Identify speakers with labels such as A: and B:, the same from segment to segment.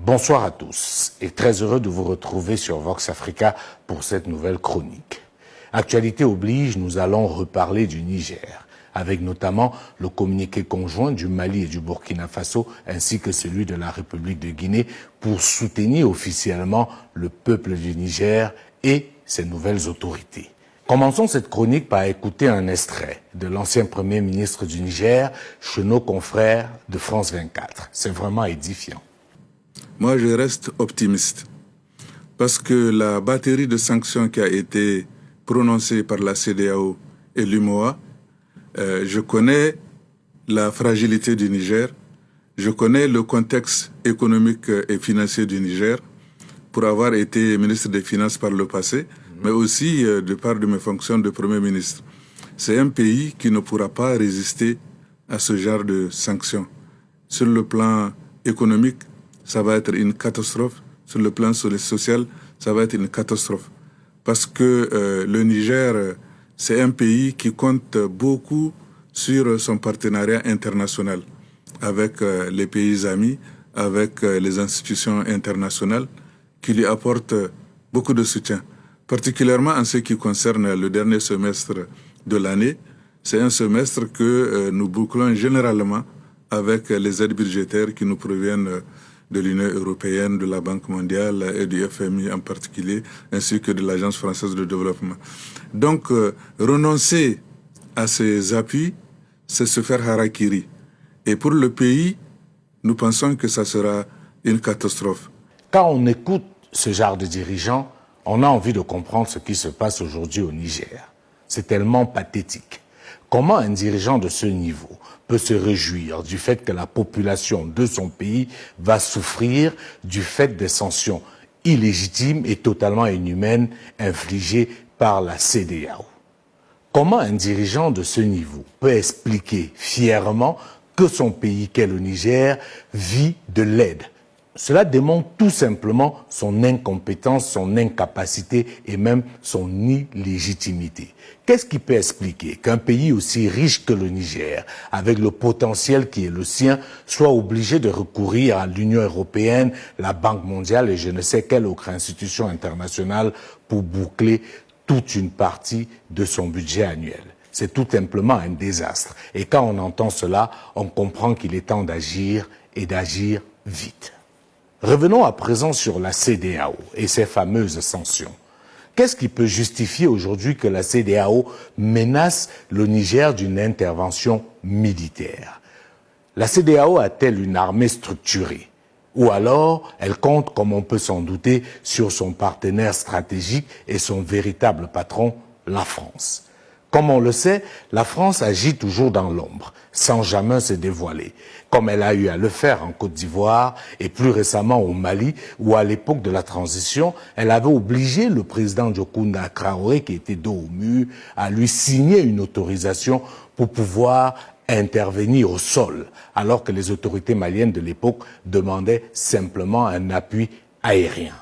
A: Bonsoir à tous et très heureux de vous retrouver sur Vox Africa pour cette nouvelle chronique. Actualité oblige, nous allons reparler du Niger, avec notamment le communiqué conjoint du Mali et du Burkina Faso ainsi que celui de la République de Guinée pour soutenir officiellement le peuple du Niger et ses nouvelles autorités. Commençons cette chronique par écouter un extrait de l'ancien Premier ministre du Niger chez nos confrères de France 24. C'est vraiment édifiant.
B: Moi, je reste optimiste parce que la batterie de sanctions qui a été prononcée par la CEDEAO et l'UMOA, je connais la fragilité du Niger, je connais le contexte économique et financier du Niger pour avoir été ministre des Finances par le passé, mais aussi de par de mes fonctions de Premier ministre. C'est un pays qui ne pourra pas résister à ce genre de sanctions. Sur le plan économique, ça va être une catastrophe. Sur le plan social, ça va être une catastrophe. Parce que le Niger, c'est un pays qui compte beaucoup sur son partenariat international avec les pays amis, avec les institutions internationales qui lui apportent beaucoup de soutien. Particulièrement en ce qui concerne le dernier semestre de l'année, c'est un semestre que nous bouclons généralement avec les aides budgétaires qui nous proviennent de l'Union européenne, de la Banque mondiale et du FMI en particulier, ainsi que de l'Agence française de développement. Donc, renoncer à ces appuis, c'est se faire harakiri. Et pour le pays, nous pensons que ça sera une catastrophe.
A: Quand on écoute ce genre de dirigeants, on a envie de comprendre ce qui se passe aujourd'hui au Niger. C'est tellement pathétique. Comment un dirigeant de ce niveau peut se réjouir du fait que la population de son pays va souffrir du fait des sanctions illégitimes et totalement inhumaines infligées par la CEDEAO? Comment un dirigeant de ce niveau peut expliquer fièrement que son pays, qu'est le Niger, vit de l'aide? Cela démontre tout simplement son incompétence, son incapacité et même son illégitimité. Qu'est-ce qui peut expliquer qu'un pays aussi riche que le Niger, avec le potentiel qui est le sien, soit obligé de recourir à l'Union européenne, la Banque mondiale et je ne sais quelle autre institution internationale pour boucler toute une partie de son budget annuel? C'est tout simplement un désastre. Et quand on entend cela, on comprend qu'il est temps d'agir et d'agir vite. Revenons à présent sur la CEDEAO et ses fameuses sanctions. Qu'est-ce qui peut justifier aujourd'hui que la CEDEAO menace le Niger d'une intervention militaire? La CEDEAO a-t-elle une armée structurée? Ou alors, elle compte, comme on peut s'en douter, sur son partenaire stratégique et son véritable patron, la France. Comme on le sait, la France agit toujours dans l'ombre, sans jamais se dévoiler, comme elle a eu à le faire en Côte d'Ivoire et plus récemment au Mali, où à l'époque de la transition, elle avait obligé le président Jokunda Traoré, qui était dos au mur, à lui signer une autorisation pour pouvoir intervenir au sol, alors que les autorités maliennes de l'époque demandaient simplement un appui aérien.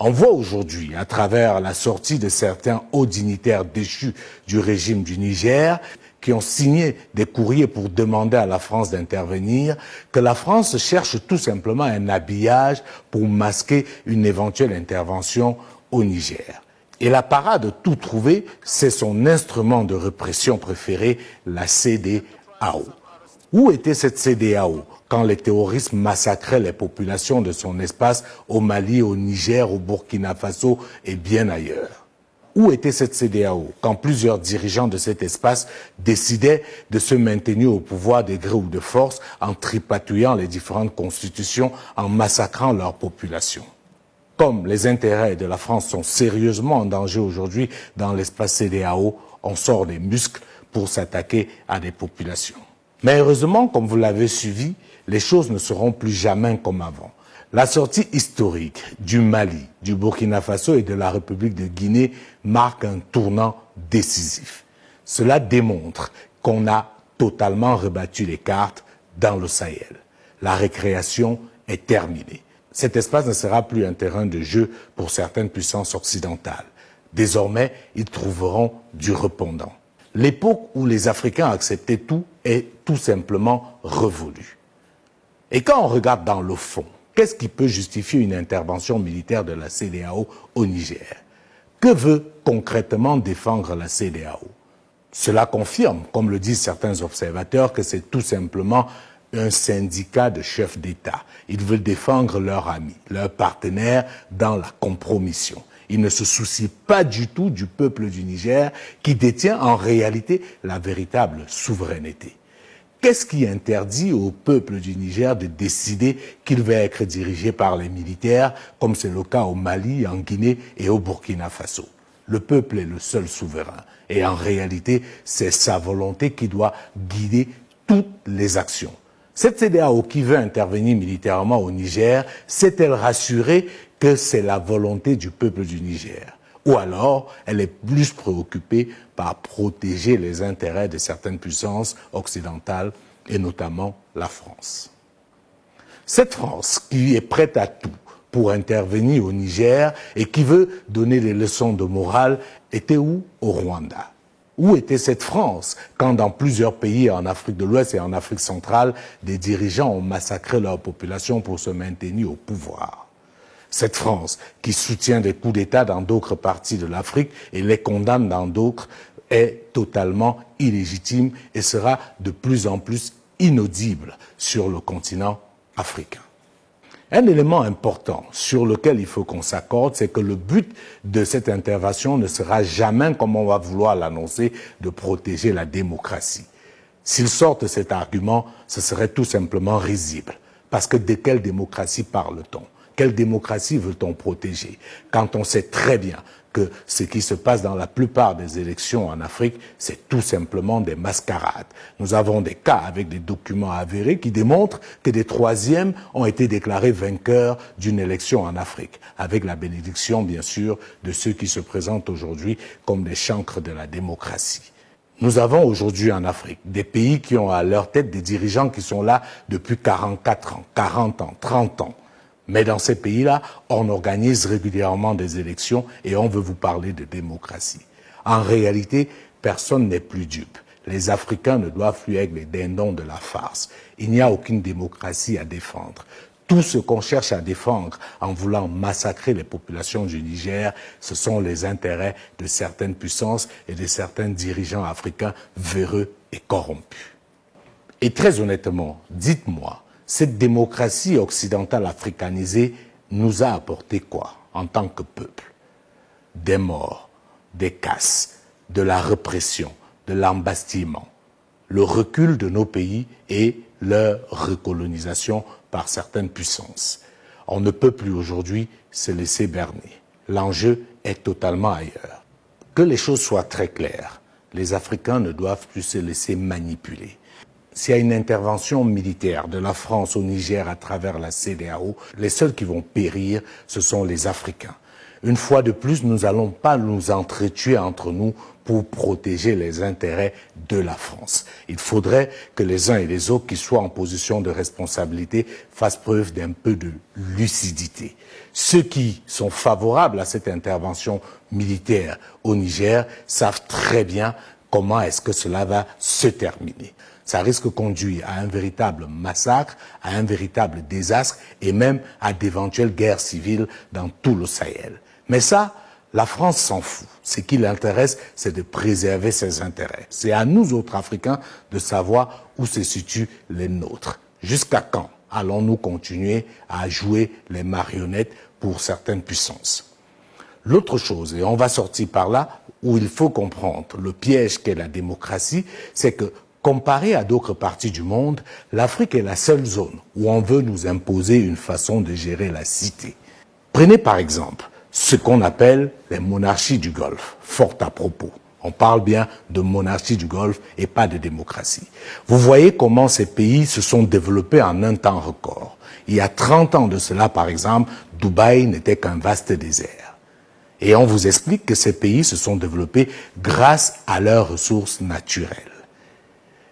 A: On voit aujourd'hui, à travers la sortie de certains hauts dignitaires déchus du régime du Niger, qui ont signé des courriers pour demander à la France d'intervenir, que la France cherche tout simplement un habillage pour masquer une éventuelle intervention au Niger. Et la parade tout trouvé, c'est son instrument de répression préféré, la CEDEAO. Où était cette CEDEAO quand les terroristes massacraient les populations de son espace au Mali, au Niger, au Burkina Faso et bien ailleurs? Où était cette CEDEAO quand plusieurs dirigeants de cet espace décidaient de se maintenir au pouvoir de gré ou de force en tripatouillant les différentes constitutions, en massacrant leur population? Comme les intérêts de la France sont sérieusement en danger aujourd'hui dans l'espace CEDEAO, on sort des muscles pour s'attaquer à des populations. Mais heureusement, comme vous l'avez suivi, les choses ne seront plus jamais comme avant. La sortie historique du Mali, du Burkina Faso et de la République de Guinée marque un tournant décisif. Cela démontre qu'on a totalement rebattu les cartes dans le Sahel. La récréation est terminée. Cet espace ne sera plus un terrain de jeu pour certaines puissances occidentales. Désormais, ils trouveront du répondant. L'époque où les Africains acceptaient tout est tout simplement révolue. Et quand on regarde dans le fond, Qu'est-ce qui peut justifier une intervention militaire de la CEDEAO au Niger? Que veut concrètement défendre la CEDEAO? Cela confirme, comme le disent certains observateurs, que c'est tout simplement un syndicat de chefs d'État. Ils veulent défendre leurs amis, leurs partenaires dans la compromission. Ils ne se soucient pas du tout du peuple du Niger qui détient en réalité la véritable souveraineté. Qu'est-ce qui interdit au peuple du Niger de décider qu'il va être dirigé par les militaires, comme c'est le cas au Mali, en Guinée et au Burkina Faso? Le peuple est le seul souverain. Et en réalité, c'est sa volonté qui doit guider toutes les actions. Cette CEDEAO qui veut intervenir militairement au Niger, s'est-elle rassurée que c'est la volonté du peuple du Niger? Ou alors, elle est plus préoccupée par protéger les intérêts de certaines puissances occidentales, et notamment la France. Cette France, qui est prête à tout pour intervenir au Niger et qui veut donner des leçons de morale, était où? Au Rwanda. Où était cette France quand dans plusieurs pays en Afrique de l'Ouest et en Afrique centrale, des dirigeants ont massacré leur population pour se maintenir au pouvoir? Cette France qui soutient des coups d'État dans d'autres parties de l'Afrique et les condamne dans d'autres est totalement illégitime et sera de plus en plus inaudible sur le continent africain. Un élément important sur lequel il faut qu'on s'accorde, c'est que le but de cette intervention ne sera jamais, comme on va vouloir l'annoncer, de protéger la démocratie. S'il sort de cet argument, ce serait tout simplement risible. Parce que de quelle démocratie parle-t-on? Quelle démocratie veut-on protéger? Quand on sait très bien que ce qui se passe dans la plupart des élections en Afrique, c'est tout simplement des mascarades. Nous avons des cas avec des documents avérés qui démontrent que des troisièmes ont été déclarés vainqueurs d'une élection en Afrique, avec la bénédiction, bien sûr, de ceux qui se présentent aujourd'hui comme des chancres de la démocratie. Nous avons aujourd'hui en Afrique des pays qui ont à leur tête des dirigeants qui sont là depuis 44 ans, 40 ans, 30 ans. Mais dans ces pays-là, on organise régulièrement des élections et on veut vous parler de démocratie. En réalité, personne n'est plus dupe. Les Africains ne doivent plus être les dindons de la farce. Il n'y a aucune démocratie à défendre. Tout ce qu'on cherche à défendre en voulant massacrer les populations du Niger, ce sont les intérêts de certaines puissances et de certains dirigeants africains véreux et corrompus. Et très honnêtement, dites-moi, cette démocratie occidentale africanisée nous a apporté quoi en tant que peuple? Des morts, des casses, de la répression, de l'embastillement, le recul de nos pays et leur recolonisation par certaines puissances. On ne peut plus aujourd'hui se laisser berner. L'enjeu est totalement ailleurs. Que les choses soient très claires, les Africains ne doivent plus se laisser manipuler. S'il y a une intervention militaire de la France au Niger à travers la CEDEAO, les seuls qui vont périr, ce sont les Africains. Une fois de plus, nous n'allons pas nous entretuer entre nous pour protéger les intérêts de la France. Il faudrait que les uns et les autres qui soient en position de responsabilité fassent preuve d'un peu de lucidité. Ceux qui sont favorables à cette intervention militaire au Niger savent très bien comment est-ce que cela va se terminer. Ça risque de conduire à un véritable massacre, à un véritable désastre et même à d'éventuelles guerres civiles dans tout le Sahel. Mais ça, la France s'en fout. Ce qui l'intéresse, c'est de préserver ses intérêts. C'est à nous autres Africains de savoir où se situent les nôtres. Jusqu'à quand allons-nous continuer à jouer les marionnettes pour certaines puissances? L'autre chose, et on va sortir par là, où il faut comprendre le piège qu'est la démocratie, c'est que comparé à d'autres parties du monde, l'Afrique est la seule zone où on veut nous imposer une façon de gérer la cité. Prenez par exemple ce qu'on appelle les monarchies du Golfe, fort à propos. On parle bien de monarchie du Golfe et pas de démocratie. Vous voyez comment ces pays se sont développés en un temps record. Il y a 30 ans de cela, par exemple, Dubaï n'était qu'un vaste désert. Et on vous explique que ces pays se sont développés grâce à leurs ressources naturelles.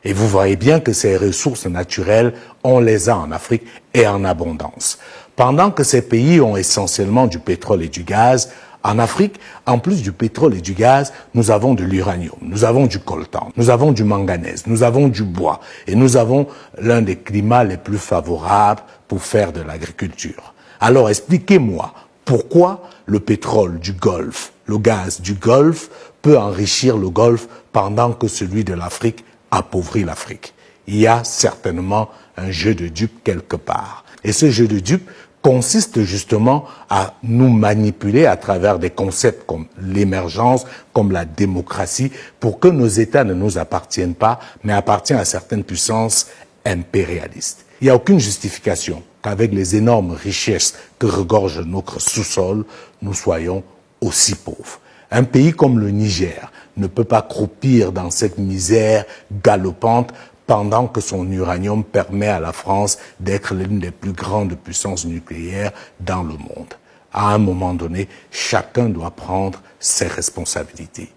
A: Et vous voyez bien que ces ressources naturelles, on les a en Afrique et en abondance. Pendant que ces pays ont essentiellement du pétrole et du gaz, En Afrique, en plus du pétrole et du gaz, nous avons de l'uranium, nous avons du coltan, nous avons du manganèse, nous avons du bois et nous avons l'un des climats les plus favorables pour faire de l'agriculture. Alors expliquez-moi pourquoi le pétrole du Golfe, le gaz du Golfe peut enrichir le Golfe pendant que celui de l'Afrique appauvrit l'Afrique. Il y a certainement un jeu de dupes quelque part. Et ce jeu de dupes consiste justement à nous manipuler à travers des concepts comme l'émergence, comme la démocratie, pour que nos États ne nous appartiennent pas, mais appartiennent à certaines puissances impérialistes. Il n'y a aucune justification qu'avec les énormes richesses que regorge notre sous-sol, nous soyons aussi pauvres. Un pays comme le Niger ne peut pas croupir dans cette misère galopante pendant que son uranium permet à la France d'être l'une des plus grandes puissances nucléaires dans le monde. À un moment donné, chacun doit prendre ses responsabilités.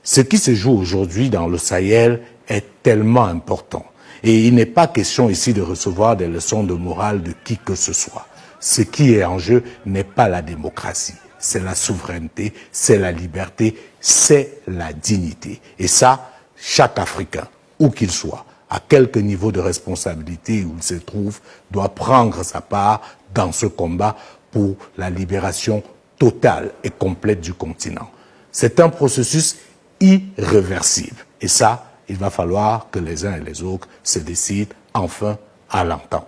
A: Ce qui se joue aujourd'hui dans le Sahel est tellement important. Et il n'est pas question ici de recevoir des leçons de morale de qui que ce soit. Ce qui est en jeu n'est pas la démocratie, c'est la souveraineté, c'est la liberté, c'est la dignité. Et ça, chaque Africain, où qu'il soit, à quelque niveau de responsabilité où il se trouve, doit prendre sa part dans ce combat pour la libération totale et complète du continent. C'est un processus irréversible. Et ça, il va falloir que les uns et les autres se décident enfin à l'entendre.